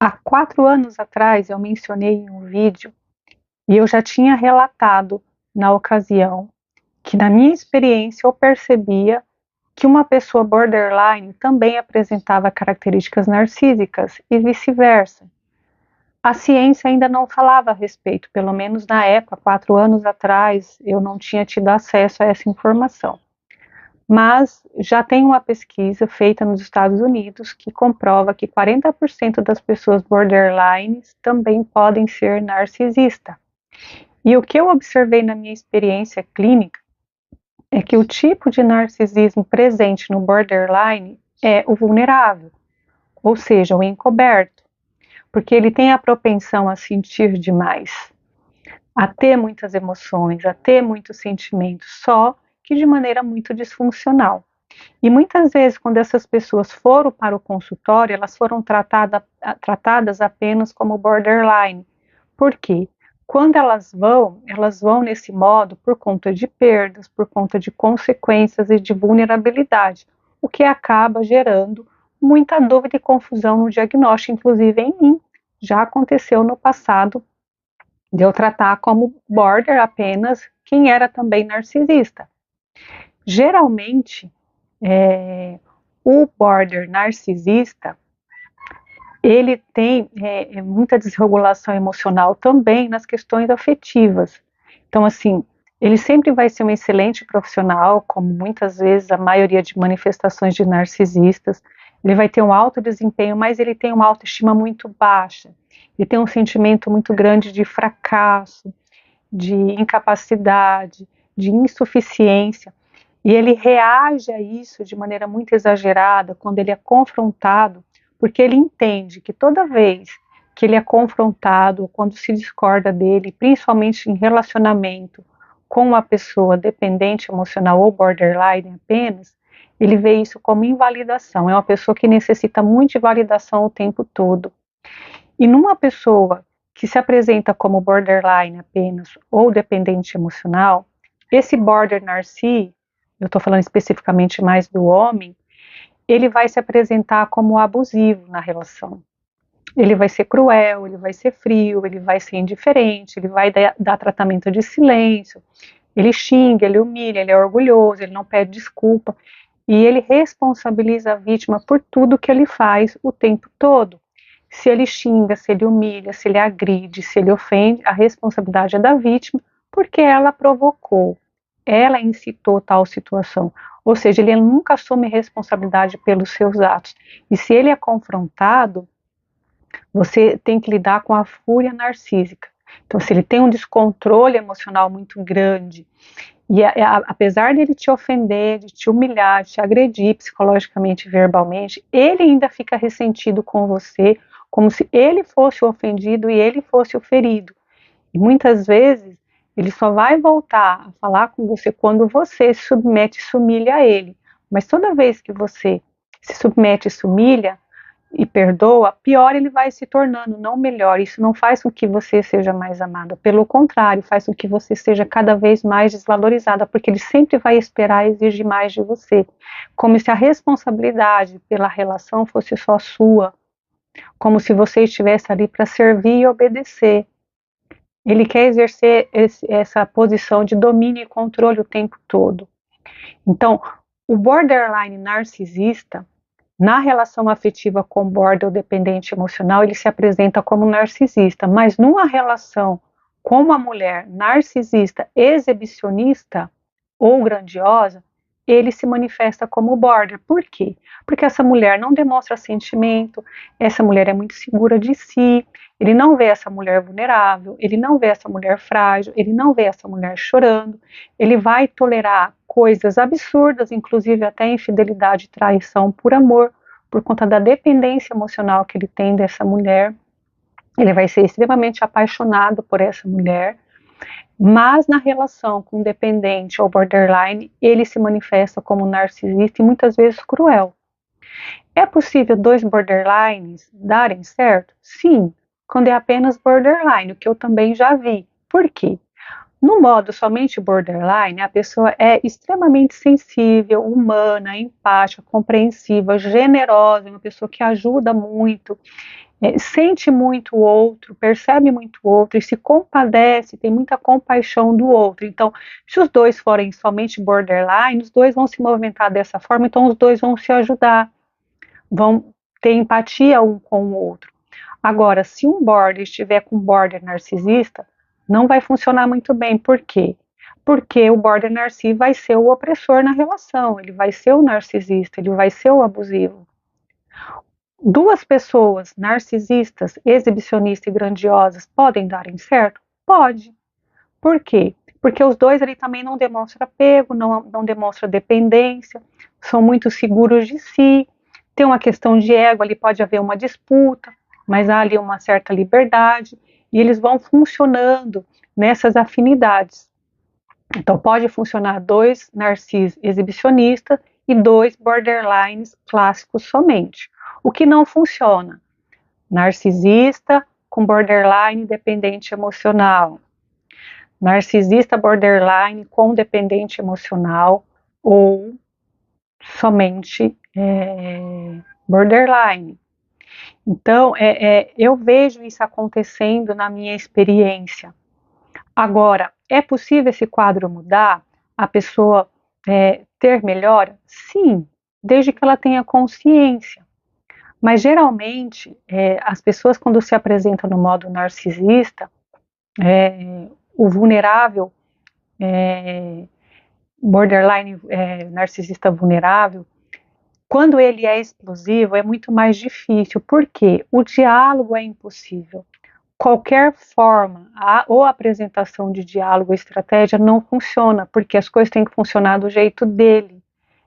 Há 4 anos atrás eu mencionei em um vídeo e eu já tinha relatado na ocasião que na minha experiência eu percebia que uma pessoa borderline também apresentava características narcísicas e vice-versa. A ciência ainda não falava a respeito, pelo menos na época, 4 anos atrás, eu não tinha tido acesso a essa informação. Mas já tem uma pesquisa feita nos Estados Unidos que comprova que 40% das pessoas borderlines também podem ser narcisistas. E o que eu observei na minha experiência clínica é que o tipo de narcisismo presente no borderline é o vulnerável, ou seja, o encoberto, porque ele tem a propensão a sentir demais, a ter muitas emoções, a ter muitos sentimentos, só que de maneira muito disfuncional. E muitas vezes, quando essas pessoas foram para o consultório, elas foram tratadas apenas como borderline. Por quê? Quando elas vão nesse modo por conta de perdas, por conta de consequências e de vulnerabilidade, o que acaba gerando muita dúvida e confusão no diagnóstico, inclusive em mim. Já aconteceu no passado de eu tratar como border apenas quem era também narcisista. Geralmente, o border narcisista, ele tem muita desregulação emocional também nas questões afetivas. Então, assim, ele sempre vai ser um excelente profissional, como muitas vezes a maioria de manifestações de narcisistas. Ele vai ter um alto desempenho, mas ele tem uma autoestima muito baixa. Ele tem um sentimento muito grande de fracasso, de incapacidade, de insuficiência. E ele reage a isso de maneira muito exagerada quando ele é confrontado, porque ele entende que toda vez que ele é confrontado, quando se discorda dele, principalmente em relacionamento com uma pessoa dependente emocional ou borderline apenas, ele vê isso como invalidação. É uma pessoa que necessita muito de validação o tempo todo. E numa pessoa que se apresenta como borderline apenas ou dependente emocional, esse border narci, eu estou falando especificamente mais do homem, ele vai se apresentar como abusivo na relação. Ele vai ser cruel, ele vai ser frio, ele vai ser indiferente, ele vai dar tratamento de silêncio, ele xinga, ele humilha, ele é orgulhoso, ele não pede desculpa, e ele responsabiliza a vítima por tudo que ele faz o tempo todo. Se ele xinga, se ele humilha, se ele agride, se ele ofende, a responsabilidade é da vítima, porque ela provocou, ela incitou tal situação. Ou seja, ele nunca assume responsabilidade pelos seus atos. E se ele é confrontado, você tem que lidar com a fúria narcísica. Então, se ele tem um descontrole emocional muito grande, e apesar dele te ofender, de te humilhar, de te agredir psicologicamente e verbalmente, ele ainda fica ressentido com você, como se ele fosse o ofendido e ele fosse o ferido. E muitas vezes ele só vai voltar a falar com você quando você se submete e se humilha a ele. Mas toda vez que você se submete e se humilha e perdoa, pior ele vai se tornando, não melhor. Isso não faz com que você seja mais amada, pelo contrário, faz com que você seja cada vez mais desvalorizada, porque ele sempre vai esperar e exigir mais de você, como se a responsabilidade pela relação fosse só sua, como se você estivesse ali para servir e obedecer. Ele quer exercer essa posição de domínio e controle o tempo todo. Então, o borderline narcisista, na relação afetiva com o border dependente emocional, ele se apresenta como narcisista, mas numa relação com uma mulher narcisista, exibicionista ou grandiosa, ele se manifesta como border. Por quê? Porque essa mulher não demonstra sentimento, essa mulher é muito segura de si, ele não vê essa mulher vulnerável, ele não vê essa mulher frágil, ele não vê essa mulher chorando, ele vai tolerar coisas absurdas, inclusive até infidelidade e traição por amor, por conta da dependência emocional que ele tem dessa mulher. Ele vai ser extremamente apaixonado por essa mulher, mas na relação com dependente ou borderline, ele se manifesta como narcisista e muitas vezes cruel. É possível dois borderlines darem certo? Sim, quando é apenas borderline, o que eu também já vi. Por quê? No modo somente borderline, a pessoa é extremamente sensível, humana, empática, compreensiva, generosa, uma pessoa que ajuda muito. sente muito o outro, percebe muito o outro e se compadece, tem muita compaixão do outro. Então, se os dois forem somente borderline, os dois vão se movimentar dessa forma, então os dois vão se ajudar, vão ter empatia um com o outro. Agora, se um border estiver com um border narcisista, não vai funcionar muito bem. Por quê? Porque o border narcisista vai ser o opressor na relação, ele vai ser o narcisista, ele vai ser o abusivo. Duas pessoas narcisistas, exibicionistas e grandiosas podem dar em certo? Pode. Por quê? Porque os dois ali também não demonstram apego, não demonstram dependência, são muito seguros de si, tem uma questão de ego, ali pode haver uma disputa, mas há ali uma certa liberdade, e eles vão funcionando nessas afinidades. Então pode funcionar dois narcis exibicionistas e dois borderlines clássicos somente. O que não funciona? Narcisista com borderline dependente emocional. Narcisista borderline com dependente emocional ou somente borderline. Então, eu vejo isso acontecendo na minha experiência. Agora, é possível esse quadro mudar? A pessoa ter melhora? Sim, desde que ela tenha consciência. Mas geralmente as pessoas quando se apresentam no modo narcisista, o vulnerável, borderline narcisista vulnerável, quando ele é explosivo é muito mais difícil, porque o diálogo é impossível. Qualquer forma ou apresentação de diálogo ou estratégia não funciona, porque as coisas têm que funcionar do jeito dele.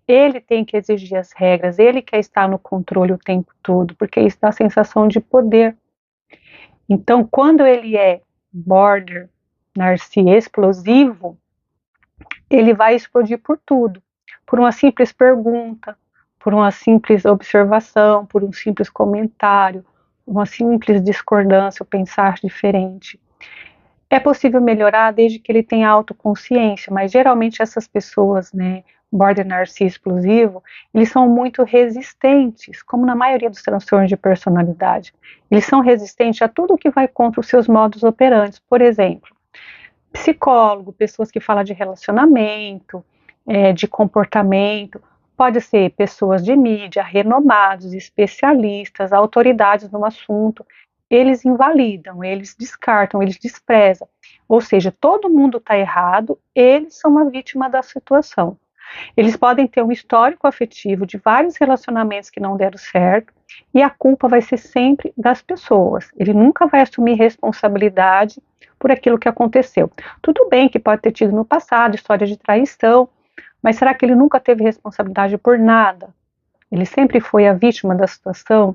Ele tem que exigir as regras, ele quer estar no controle o tempo todo, porque isso dá a sensação de poder. Então, quando ele é border, narci explosivo, ele vai explodir por tudo, por uma simples pergunta, por uma simples observação, por um simples comentário, uma simples discordância, ou pensar diferente. É possível melhorar desde que ele tenha autoconsciência, mas geralmente essas pessoas, border narciso explosivo, eles são muito resistentes, como na maioria dos transtornos de personalidade. Eles são resistentes a tudo que vai contra os seus modus operantes. Por exemplo, psicólogo, pessoas que falam de relacionamento, de comportamento, pode ser pessoas de mídia, renomados, especialistas, autoridades no assunto, eles invalidam, eles descartam, eles desprezam. Ou seja, todo mundo está errado, eles são a vítima da situação. Eles podem ter um histórico afetivo de vários relacionamentos que não deram certo e a culpa vai ser sempre das pessoas. Ele nunca vai assumir responsabilidade por aquilo que aconteceu. Tudo bem que pode ter tido no passado história de traição, mas será que ele nunca teve responsabilidade por nada? Ele sempre foi a vítima da situação?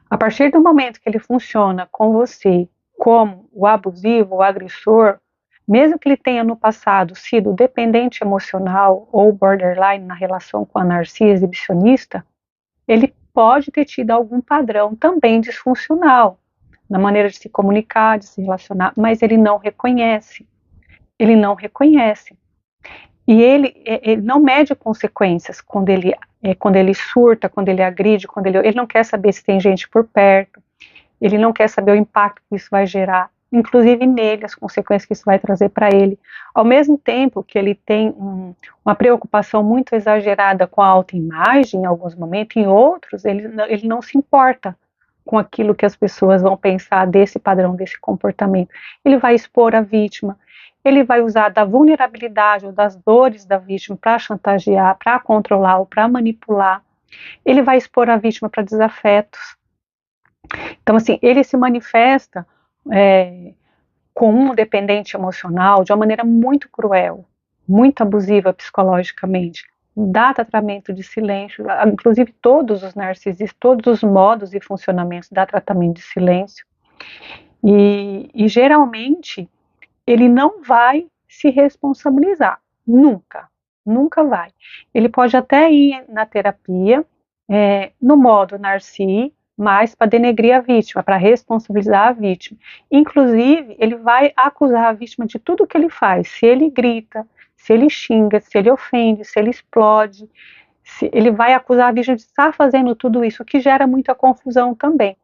A partir do momento que ele funciona com você como o abusivo, o agressor, mesmo que ele tenha no passado sido dependente emocional ou borderline na relação com a narcisa exibicionista, ele pode ter tido algum padrão também disfuncional na maneira de se comunicar, de se relacionar, mas ele não reconhece. Ele não reconhece. E ele não mede consequências quando ele surta, quando ele agride, ele não quer saber se tem gente por perto, ele não quer saber o impacto que isso vai gerar, inclusive nele, as consequências que isso vai trazer para ele. Ao mesmo tempo que ele tem uma preocupação muito exagerada com a autoimagem em alguns momentos, em outros ele não se importa com aquilo que as pessoas vão pensar desse padrão, desse comportamento. Ele vai expor a vítima, ele vai usar da vulnerabilidade ou das dores da vítima para chantagear, para controlar ou para manipular. Ele vai expor a vítima para desafetos. Então, assim, ele se manifesta com um dependente emocional de uma maneira muito cruel, muito abusiva psicologicamente. Dá tratamento de silêncio, inclusive todos os narcisistas, todos os modos e funcionamentos dá tratamento de silêncio. E geralmente ele não vai se responsabilizar, nunca vai. Ele pode até ir na terapia, no modo narci, mas para denegrir a vítima, para responsabilizar a vítima. Inclusive, ele vai acusar a vítima de tudo que ele faz, se ele grita, se ele xinga, se ele ofende, se ele explode, ele vai acusar a vítima de estar fazendo tudo isso, o que gera muita confusão também.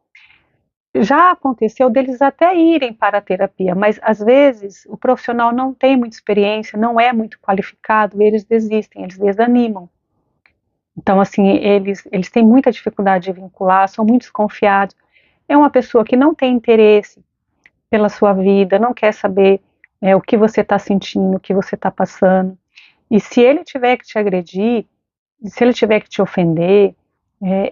Já aconteceu deles até irem para a terapia, mas às vezes o profissional não tem muita experiência, não é muito qualificado, eles desistem, eles desanimam. Então, assim, eles têm muita dificuldade de vincular, são muito desconfiados. É uma pessoa que não tem interesse pela sua vida, não quer saber o que você está sentindo, o que você está passando. E se ele tiver que te agredir, se ele tiver que te ofender,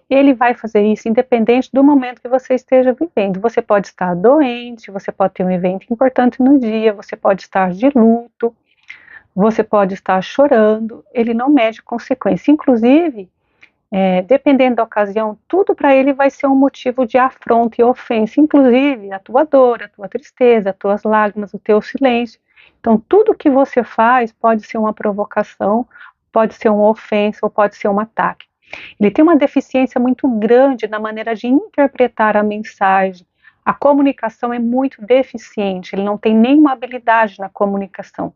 ele vai fazer isso independente do momento que você esteja vivendo. Você pode estar doente, você pode ter um evento importante no dia, você pode estar de luto, você pode estar chorando, ele não mede consequência. Inclusive, dependendo da ocasião, tudo para ele vai ser um motivo de afronta e ofensa, inclusive a tua dor, a tua tristeza, as tuas lágrimas, o teu silêncio. Então, tudo que você faz pode ser uma provocação, pode ser uma ofensa ou pode ser um ataque. Ele tem uma deficiência muito grande na maneira de interpretar a mensagem. A comunicação é muito deficiente, ele não tem nenhuma habilidade na comunicação.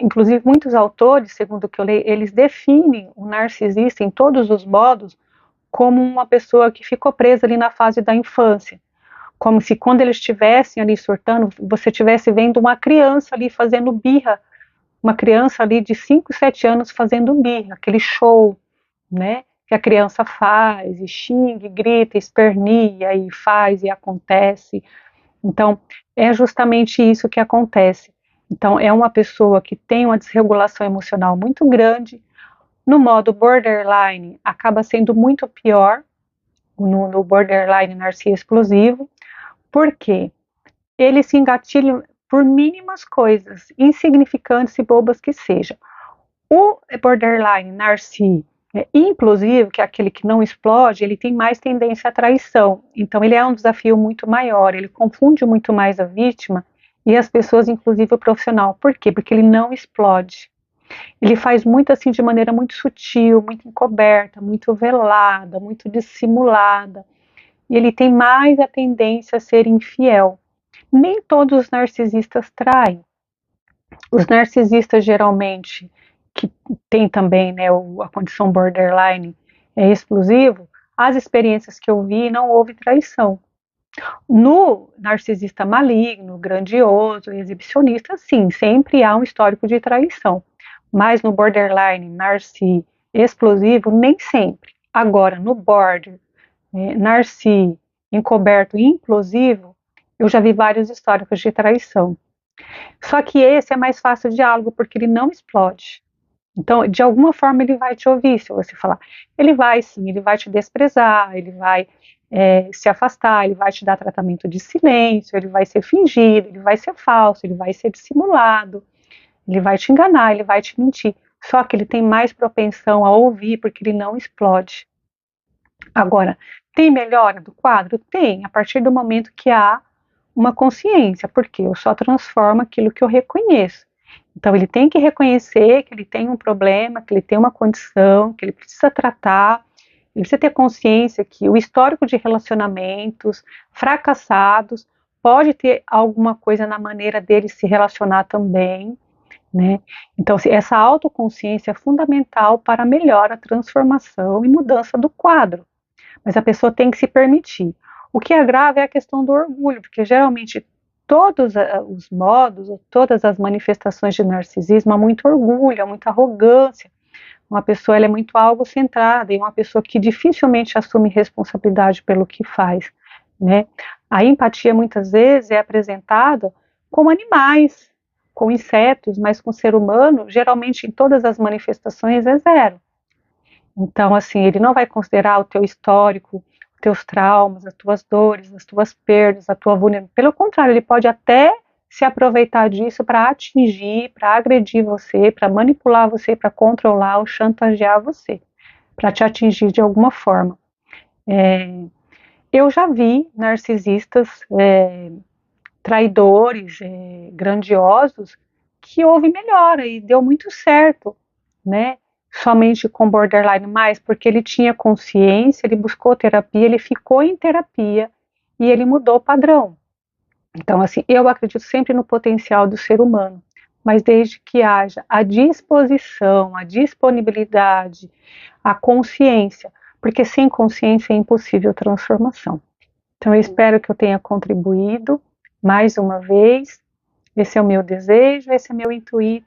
Inclusive, muitos autores, segundo o que eu leio, eles definem o narcisista em todos os modos como uma pessoa que ficou presa ali na fase da infância. Como se quando eles estivessem ali surtando, você estivesse vendo uma criança ali fazendo birra, uma criança ali de 5, 7 anos fazendo birra, aquele show, né, que a criança faz, e xinga, e grita, espernia, e faz, e acontece. Então, é justamente isso que acontece. Então, é uma pessoa que tem uma desregulação emocional muito grande. No modo borderline, acaba sendo muito pior, no borderline narciso explosivo, porque ele se engatilha por mínimas coisas, insignificantes e bobas que sejam. O borderline narciso implosivo, que é aquele que não explode, ele tem mais tendência à traição. Então, ele é um desafio muito maior, ele confunde muito mais a vítima e as pessoas, inclusive o profissional. Por quê? Porque ele não explode. Ele faz muito assim de maneira muito sutil, muito encoberta, muito velada, muito dissimulada. E ele tem mais a tendência a ser infiel. Nem todos os narcisistas traem. Os narcisistas geralmente que tem também, né, a condição borderline explosivo, as experiências que eu vi não houve traição. No narcisista maligno, grandioso, exibicionista, sim, sempre há um histórico de traição. Mas no borderline, narci explosivo, nem sempre. Agora, no border, narci encoberto e implosivo, eu já vi vários históricos de traição. Só que esse é mais fácil de diálogo, porque ele não explode. Então, de alguma forma, ele vai te ouvir se você falar. Ele vai sim, ele vai te desprezar, ele vai se afastar, ele vai te dar tratamento de silêncio, ele vai ser fingido, ele vai ser falso, ele vai ser dissimulado, ele vai te enganar, ele vai te mentir. Só que ele tem mais propensão a ouvir porque ele não explode. Agora, tem melhora do quadro? Tem, a partir do momento que há uma consciência, porque eu só transformo aquilo que eu reconheço. Então, ele tem que reconhecer que ele tem um problema, que ele tem uma condição, que ele precisa tratar, ele precisa ter consciência que o histórico de relacionamentos fracassados pode ter alguma coisa na maneira dele se relacionar também, né? Então, essa autoconsciência é fundamental para a melhora, transformação e mudança do quadro. Mas a pessoa tem que se permitir. O que é grave é a questão do orgulho, porque geralmente todos os modos, todas as manifestações de narcisismo há muito orgulho, há muita arrogância. Uma pessoa ela é muito algocentrada e uma pessoa que dificilmente assume responsabilidade pelo que faz, né? A empatia muitas vezes é apresentada como animais, com insetos, mas com o ser humano, geralmente em todas as manifestações é zero. Então, assim, ele não vai considerar o teu histórico, os teus traumas, as tuas dores, as tuas perdas, a tua vulnerabilidade. Pelo contrário, ele pode até se aproveitar disso para atingir, para agredir você, para manipular você, para controlar ou chantagear você, para te atingir de alguma forma. Eu já vi narcisistas traidores, grandiosos, que houve melhora e deu muito certo, né? Somente com borderline, mais porque ele tinha consciência, ele buscou terapia, ele ficou em terapia e ele mudou o padrão. Então, assim, eu acredito sempre no potencial do ser humano, mas desde que haja a disposição, a disponibilidade, a consciência, porque sem consciência é impossível transformação. Então, eu espero que eu tenha contribuído mais uma vez. Esse é o meu desejo, esse é meu intuito